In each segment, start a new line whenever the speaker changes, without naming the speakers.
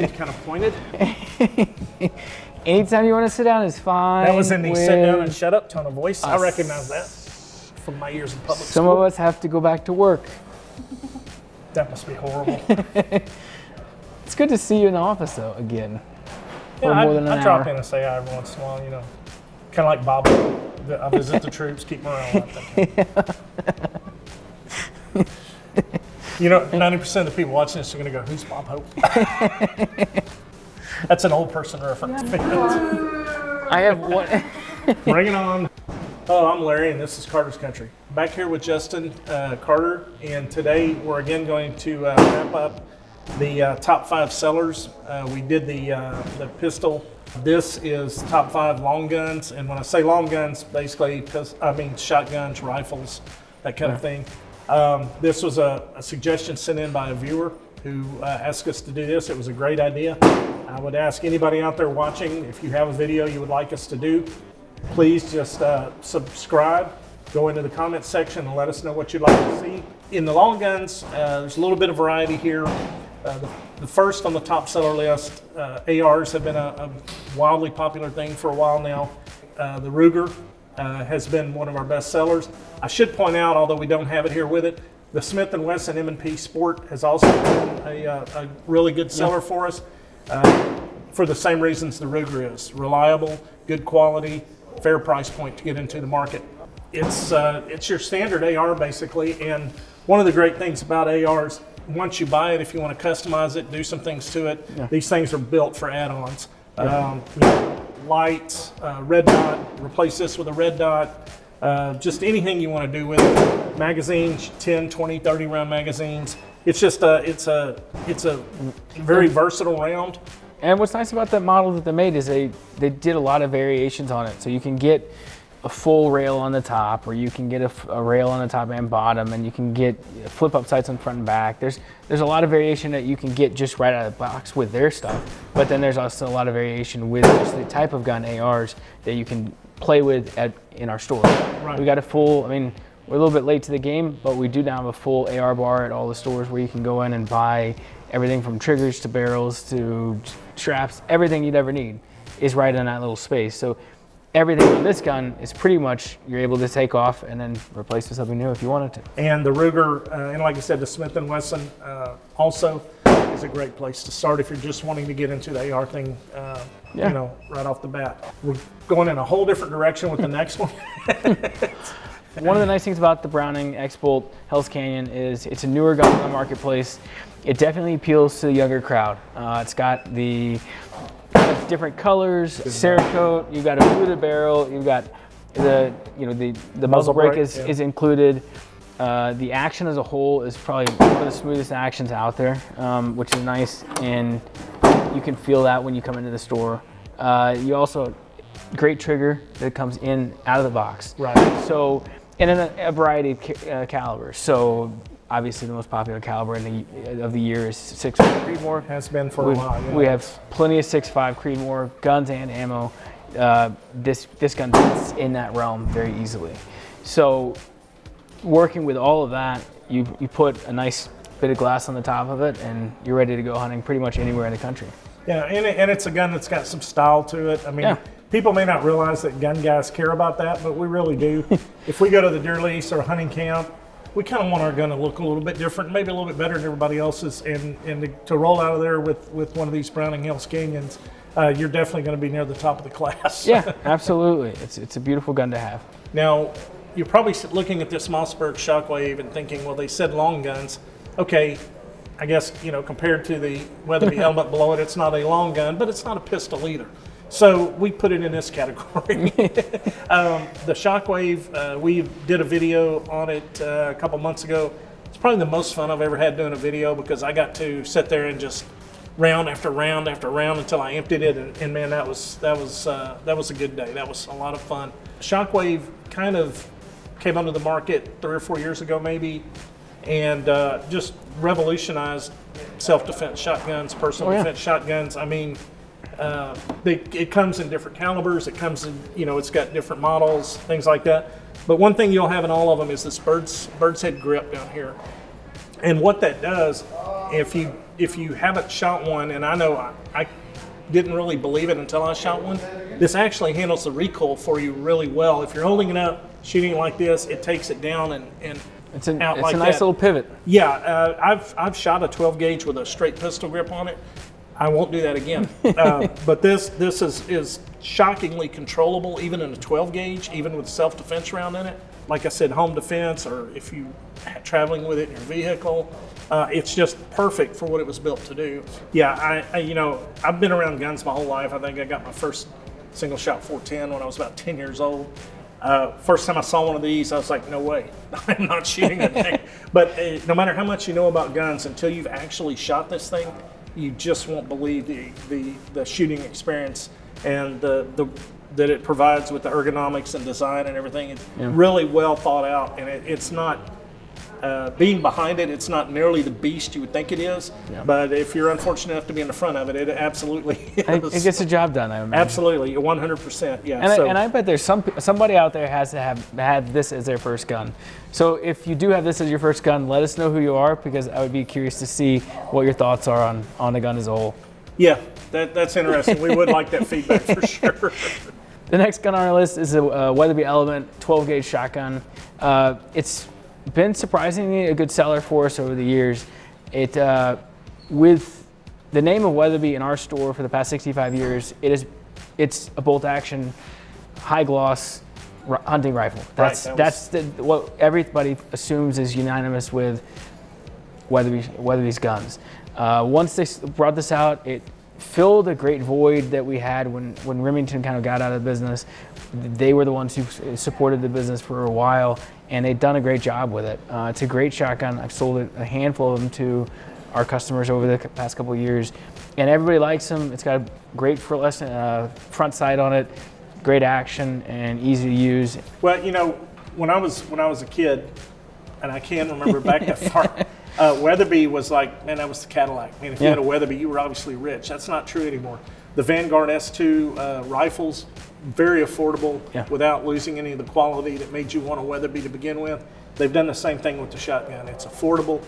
seemed kind of pointed.
Anytime you want to sit down is fine.
That was in the sit down and shut up tone of voice. I recognize that from my years in public school.
Some of us have to go back to work.
That must be horrible.
It's good to see you in the office, though, again.
Yeah,
for more than an
I
hour.
drop in and say hi every once in a while, you know. Kind of like Bob. I visit the troops, keep them around. You know, 90% of the people watching this are going to go, who's Bob Hope? That's an old person reference.
I have one.
Bring it on. Oh, I'm Larry, and this is Carter's Country. Back here with Justin Carter, and today we're again going to wrap up the top 5 sellers. We did the pistol. This is top 5 long guns, and when I say long guns, basically, I mean shotguns, rifles, that kind of thing. This was a suggestion sent in by a viewer who asked us to do this. It was a great idea. I would ask anybody out there watching, if you have a video you would like us to do, please just subscribe, go into the comments section and let us know what you'd like to see. In the long guns, there's a little bit of variety here. The first on the top seller list, ARs have been a wildly popular thing for a while now. The Ruger has been one of our best sellers. I should point out, although we don't have it here with it, the Smith & Wesson M&P Sport has also been a really good seller for us, for the same reasons the Ruger is. Reliable, good quality, fair price point to get into the market. It's your standard AR basically, and one of the great things about ARs, once you buy it, if you want to customize it, do some things to it, these things are built for add-ons. You know, lights, red dot, replace this with a red dot, just anything you want to do with it. Magazines, 10, 20, 30 round magazines. It's just it's a very versatile round.
And what's nice about that model that they made is they did a lot of variations on it. So you can get a full rail on the top, or you can get a rail on the top and bottom, and you can get flip up sights on front and back. There's a lot of variation that you can get just right out of the box with their stuff, but then there's also a lot of variation with just the type of gun ARs that you can play with in our store. Right. We got a full, I mean, we're a little bit late to the game, but we do now have a full AR bar at all the stores where you can go in and buy everything from triggers to barrels to straps. Everything you'd ever need is right in that little space. So everything on this gun is pretty much, you're able to take off and then replace with something new if you wanted to.
And the Ruger, and like I said, the Smith & Wesson also is a great place to start if you're just wanting to get into the AR thing, you know, right off the bat. We're going in a whole different direction with the next one.
One of the nice things about the Browning X-Bolt Hell's Canyon is it's a newer gun in the marketplace. It definitely appeals to the younger crowd. It's got the different colors, Cerakote, you've got a fluted barrel, you've got the muzzle brake is included. The action as a whole is probably one of the smoothest actions out there, which is nice, and you can feel that when you come into the store. You also, great trigger that comes in out of the box. Right. So, and in a variety of calibers. So obviously the most popular caliber of the year is 6.5 Creedmoor. Has been for a while. Yeah. We have plenty of 6.5 Creedmoor guns and ammo. This gun fits in that realm very easily. So working with all of that, you put a nice bit of glass on the top of it, and you're ready to go hunting pretty much anywhere in the country. Yeah,
and it's a gun that's got some style to it. I mean, people may not realize that gun guys care about that, but we really do. If we go to the deer lease or hunting camp, we kind of want our gun to look a little bit different, maybe a little bit better than everybody else's, and to roll out of there with one of these Browning Hell's Canyons, you're definitely going to be near the top of the class.
Yeah, absolutely. It's a beautiful gun to have.
Now, you're probably looking at this Mossberg Shockwave and thinking, well, they said long guns. Okay, I guess, you know, compared to the Weatherby Element below it, it's not a long gun, but it's not a pistol either. So we put it in this category. The Shockwave, we did a video on it a couple months ago. It's probably the most fun I've ever had doing a video, because I got to sit there and just round after round after round until I emptied it, and man, that was a good day. That was a lot of fun. Shockwave kind of came onto the market 3 or 4 years ago maybe, and just revolutionized self-defense shotguns, personal defense shotguns. I mean, it comes in different calibers. It comes in, you know, it's got different models, things like that. But one thing you'll have in all of them is this bird's head grip down here. And what that does, if you if you haven't shot one, and I know I didn't really believe it until I shot one, this actually handles the recoil for you really well. If you're holding it up, shooting it like this, it takes it down and
it's
out like
a nice
that.
little pivot.
Yeah, I've shot a 12 gauge with a straight pistol grip on it. I won't do that again. But this is shockingly controllable, even in a 12 gauge, even with self-defense round in it. Like I said, home defense, or if you traveling with it in your vehicle, it's just perfect for what it was built to do. Yeah, I've been around guns my whole life. I think I got my first single shot 410 when I was about 10 years old. First time I saw one of these, I was like, no way, I'm not shooting that thing. But no matter how much you know about guns, until you've actually shot this thing, you just won't believe the shooting experience and that it provides with the ergonomics and design and everything. It's really well thought out, and it's not being behind it. It's not nearly the beast you would think it is. Yeah. But if you're unfortunate enough to be in the front of it, it absolutely is.
It gets the job done, I imagine.
Absolutely, 100%. Yeah.
And I bet there's somebody out there has to have had this as their first gun. So if you do have this as your first gun, let us know who you are, because I would be curious to see what your thoughts are on the gun as a whole.
Yeah, that's interesting. We would like that feedback for sure.
The next gun on our list is a Weatherby Element 12 gauge shotgun. It's been surprisingly a good seller for us over the years. It with the name of Weatherby in our store for the past 65 years, it's a bolt action, high gloss hunting rifle. That's what everybody assumes is unanimous with Weatherby's guns. Once they brought this out, it filled a great void that we had when Remington kind of got out of business. They were the ones who supported the business for a while, and they've done a great job with it. It's a great shotgun. I've sold a handful of them to our customers over the past couple of years, and everybody likes them. It's got a great front sight on it, great action, and easy to use.
Well, when I was a kid, and I can't remember back that far, Weatherby was like, man, that was the Cadillac. I mean, if you had a Weatherby, you were obviously rich. That's not true anymore. The Vanguard S2 rifles, very affordable without losing any of the quality that made you want a Weatherby to begin with. They've done the same thing with the shotgun. It's affordable,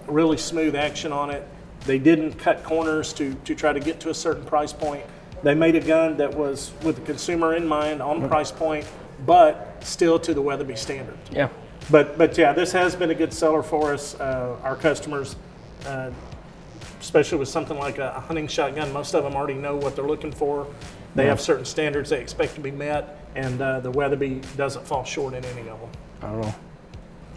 really smooth action on it. They didn't cut corners to try to get to a certain price point. They made a gun that was with the consumer in mind on price point, but still to the Weatherby standard.
Yeah.
But yeah, this has been a good seller for us. Our customers, especially with something like a hunting shotgun, most of them already know what they're looking for. They have certain standards they expect to be met, and the Weatherby doesn't fall short in any of them.
Not at all.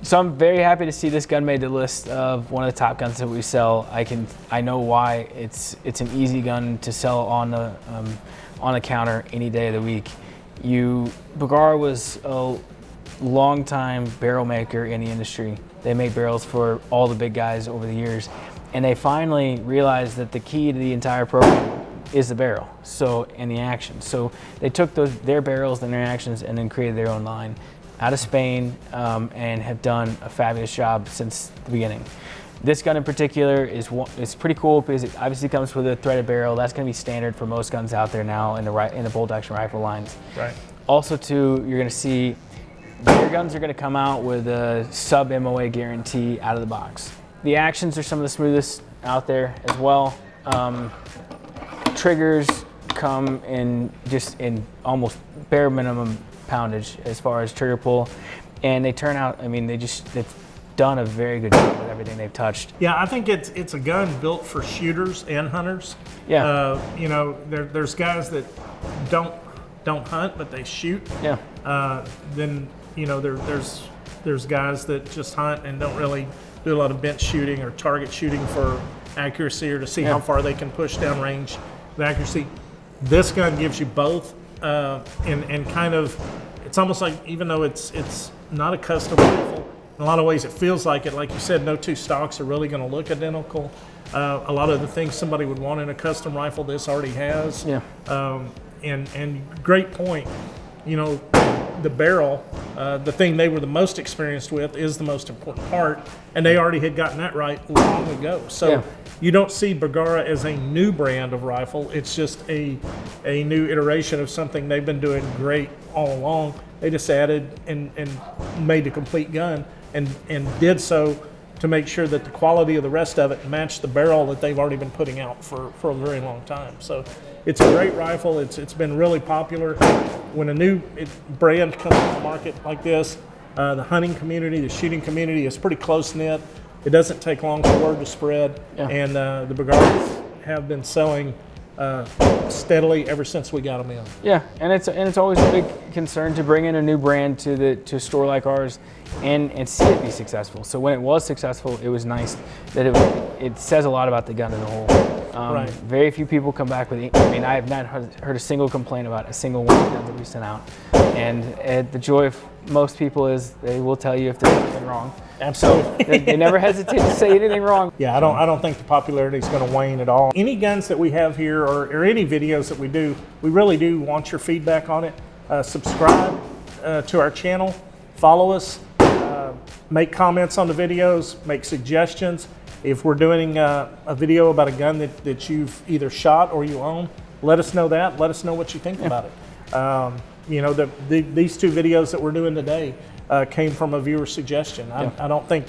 So I'm very happy to see this gun made the list of one of the top guns that we sell. I know why. It's an easy gun to sell on the counter any day of the week. Bergara was a long-time barrel maker in the industry. They made barrels for all the big guys over the years, and they finally realized that the key to the entire program is the barrel, and the action. So they took their barrels and their actions and then created their own line out of Spain, and have done a fabulous job since the beginning. This gun in particular is pretty cool because it obviously comes with a threaded barrel. That's going to be standard for most guns out there now in the bolt action rifle lines.
Right.
Also, too, you're going to see their guns are going to come out with a sub MOA guarantee out of the box. The actions are some of the smoothest out there as well. Triggers come in almost bare minimum poundage as far as trigger pull, and they turn out, they've done a very good job with everything they've touched.
Yeah, I think it's a gun built for shooters and hunters.
Yeah.
There's guys that don't hunt, but they shoot.
Yeah.
Then there's guys that just hunt and don't really do a lot of bench shooting or target shooting for accuracy or to see how far they can push down range with accuracy. This gun gives you both, and kind of, it's almost like, even though it's not a custom rifle, in a lot of ways it feels like it. Like you said, no two stocks are really going to look identical. A lot of the things somebody would want in a custom rifle, this already has.
Yeah.
And great point. The barrel, the thing they were the most experienced with, is the most important part, and they already had gotten that right long ago. So you don't see Bergara as a new brand of rifle. It's just a new iteration of something they've been doing great all along. They just added and made a complete gun, and did so to make sure that the quality of the rest of it matched the barrel that they've already been putting out for a very long time. So it's a great rifle. It's been really popular. When a new brand comes to the market like this, the hunting community, the shooting community is pretty close-knit. It doesn't take long for word to spread, and the Bergaras have been selling steadily ever since we got them in.
Yeah, and it's always a big concern to bring in a new brand to a store like ours and see it be successful. So when it was successful, it was nice that it says a lot about the gun as a whole.
Right.
Very few people come back with. I mean, I have not heard a single complaint about a single one of the guns that we sent out. And the joy of most people is they will tell you if there's something wrong.
Absolutely.
They never hesitate to say anything wrong.
Yeah, I don't think the popularity is going to wane at all. Any guns that we have here or any videos that we do, we really do want your feedback on it. Subscribe to our channel, follow us, make comments on the videos, make suggestions. If we're doing a video about a gun that you've either shot or you own, let us know that. Let us know what you think about it. You know, these two videos that we're doing today came from a viewer suggestion. I don't think,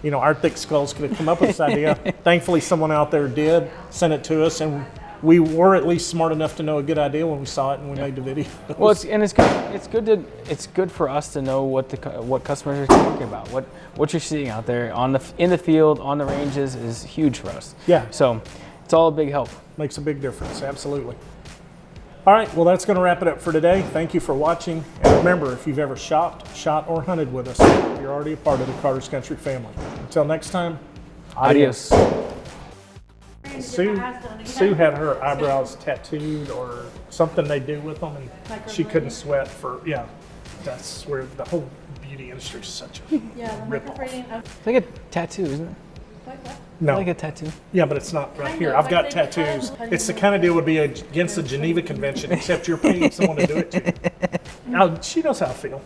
you know, our thick skulls could have come up with this idea. Thankfully, someone out there did send it to us, and we were at least smart enough to know a good idea when we saw it and we made the video.
Well, it's good for us to know what customers are talking about. What you're seeing out there in the field, on the ranges is huge for us.
Yeah.
So it's all a big help.
Makes a big difference, absolutely. All right, well, that's going to wrap it up for today. Thank you for watching. And remember, if you've ever shopped, shot, or hunted with us, you're already a part of the Carter's Country family. Until next time, adios. Sue had her eyebrows tattooed or something they do with them, and she couldn't sweat for, that's where the whole beauty industry is such a rip-off.
It's like a tattoo, isn't it?
No.
Like a tattoo.
Yeah, but it's not right here. I've got tattoos. It's the kind of deal would be against the Geneva Convention, except you're paying someone to do it to you. Now, she knows how I feel.